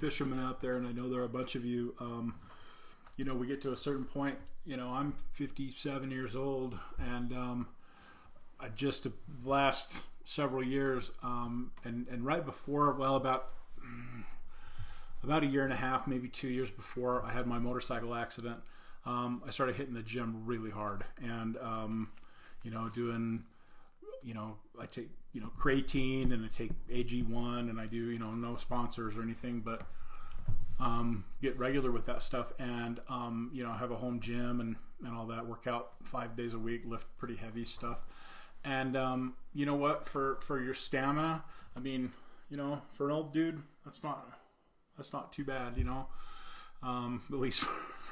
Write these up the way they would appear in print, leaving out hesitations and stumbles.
fishermen out there, and I know there are a bunch of you. We get to a certain point. I'm 57 years old, and I just the last several years, and right before, about a year and a half, maybe 2 years before I had my motorcycle accident, I started hitting the gym really hard, and doing, I take creatine, and I take AG1, and I do no sponsors or anything, but get regular with that stuff, and have a home gym and all that. Work out 5 days a week, lift pretty heavy stuff, and you know what? For your stamina, I mean, for an old dude, that's not too bad, at least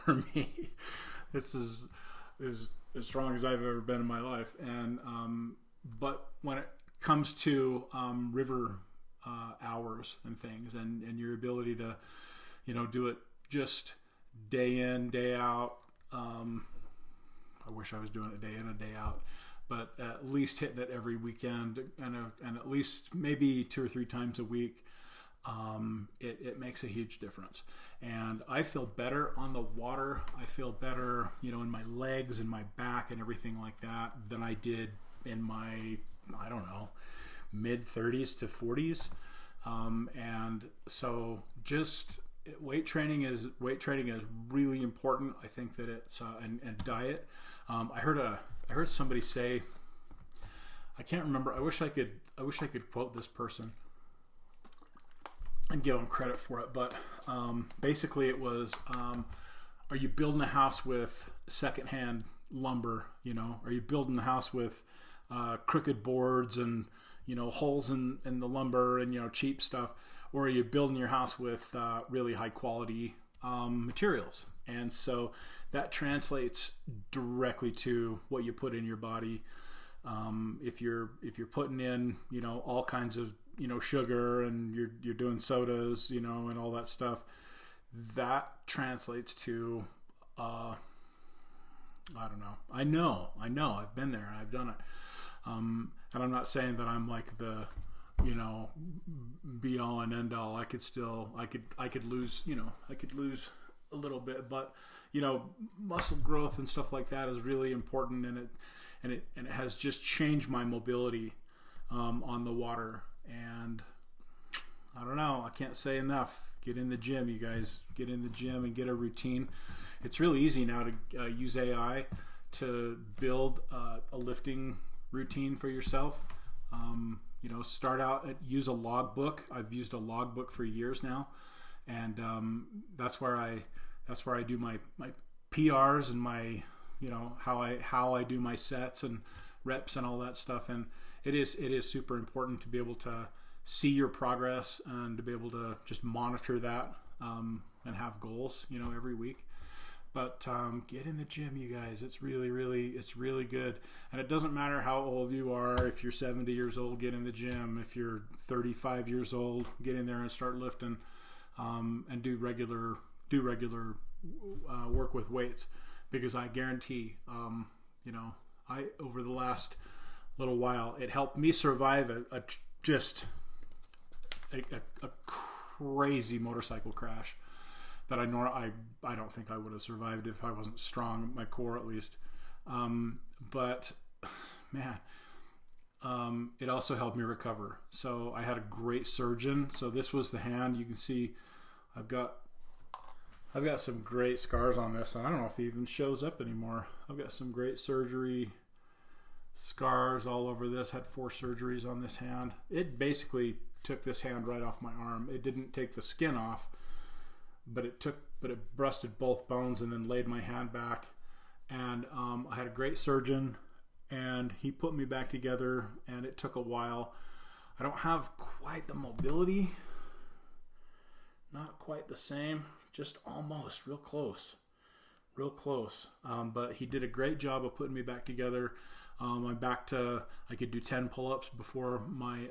for me. This is as strong as I've ever been in my life, and but when it comes to river hours and things, and your ability to do it just day in, day out. I wish I was doing it day in and day out, but at least hitting it every weekend, and at least maybe 2 or 3 times a week. It makes a huge difference, and I feel better on the water. I feel better, in my legs and my back and everything like that than I did in my, mid 30s to 40s. And so just weight training is really important. I think that it's and diet. I heard somebody say, I can't remember. I wish I could quote this person and give them credit for it, but basically it was, are you building a house with secondhand lumber? Are you building the house with crooked boards and holes in the lumber and cheap stuff, or are you building your house with really high quality materials? And so that translates directly to what you put in your body. If you're putting in all kinds of sugar, and you're doing sodas, and all that stuff, that translates to I don't know. I know. I've been there. I've done it. And I'm not saying that I'm like the be all and end all. I could lose a little bit, but muscle growth and stuff like that is really important, and it has just changed my mobility on the water. And I don't know, I can't say enough. Get in the gym, you guys. Get in the gym and get a routine. It's really easy now to use AI to build a lifting routine for yourself. Start out use a logbook. I've used a logbook for years now, and that's where I do my PRs and my how I do my sets and reps and all that stuff. And it is super important to be able to see your progress and to be able to just monitor that and have goals every week. But get in the gym, you guys. It's really good. And it doesn't matter how old you are. If you're 70 years old, get in the gym. If you're 35 years old, get in there and start lifting, and do regular work with weights, because I guarantee, I over the last little while, it helped me survive a crazy motorcycle crash that I don't think I would have survived if I wasn't strong, my core at least. But man, it also helped me recover. So I had a great surgeon. So this was the hand. You can see I've got some great scars on this, and I don't know if it even shows up anymore. I've got some great surgery scars all over this. Had 4 surgeries on this hand. It basically took this hand right off my arm. It didn't take the skin off, but it busted both bones and then laid my hand back. And I had a great surgeon, and he put me back together, and it took a while. I don't have quite the mobility, not quite the same, just almost real close. But he did a great job of putting me back together. I'm back to, I could do 10 pull-ups before my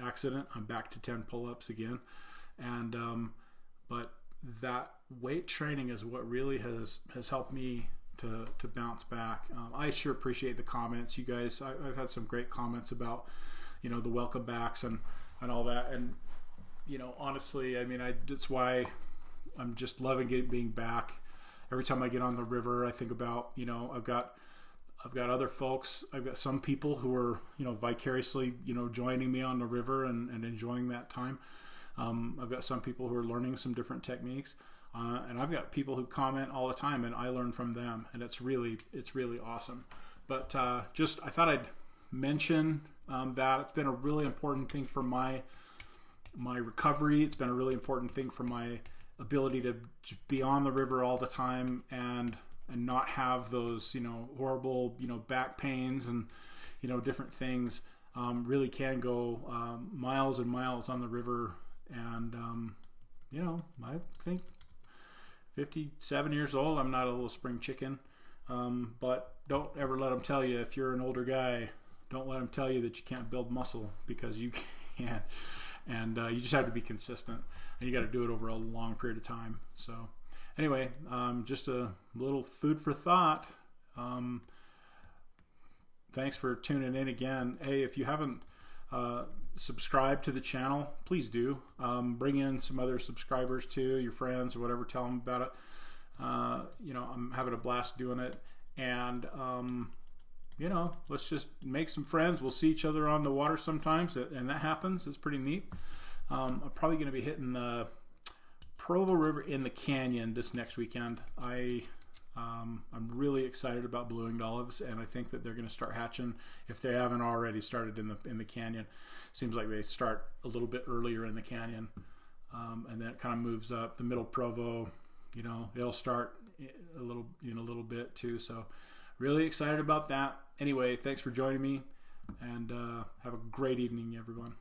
accident. I'm back to 10 pull-ups again. And but that weight training is what really has helped me to bounce back. I sure appreciate the comments, you guys. I've had some great comments about the welcome backs and all that, and honestly, I mean, that's why I'm just loving being back. Every time I get on the river, I think about, I've got other folks. I've got some people who are, vicariously, joining me on the river and enjoying that time. I've got some people who are learning some different techniques. And I've got people who comment all the time, and I learn from them, and it's really awesome. But I thought I'd mention that it's been a really important thing for my recovery. It's been a really important thing for my ability to be on the river all the time and not have those horrible back pains and different things. Really can go miles and miles on the river, and I think 57 years old, I'm not a little spring chicken, but don't ever let them tell you, if you're an older guy, don't let them tell you that you can't build muscle, because you can. And you just have to be consistent, and you got to do it over a long period of time. So anyway, just a little food for thought. Thanks for tuning in again. Hey, if you haven't subscribed to the channel, please do. Bring in some other subscribers too, your friends or whatever, tell them about it. I'm having a blast doing it, and let's just make some friends. We'll see each other on the water sometimes, and that happens. It's pretty neat. I'm probably going to be hitting the Provo River in the canyon this next weekend. I'm really excited about blue winged olives, and I think that they're going to start hatching if they haven't already started in the canyon. Seems like they start a little bit earlier in the canyon, and then it kind of moves up. The middle Provo, it'll start a little bit too. So really excited about that. Anyway, thanks for joining me, and have a great evening, everyone.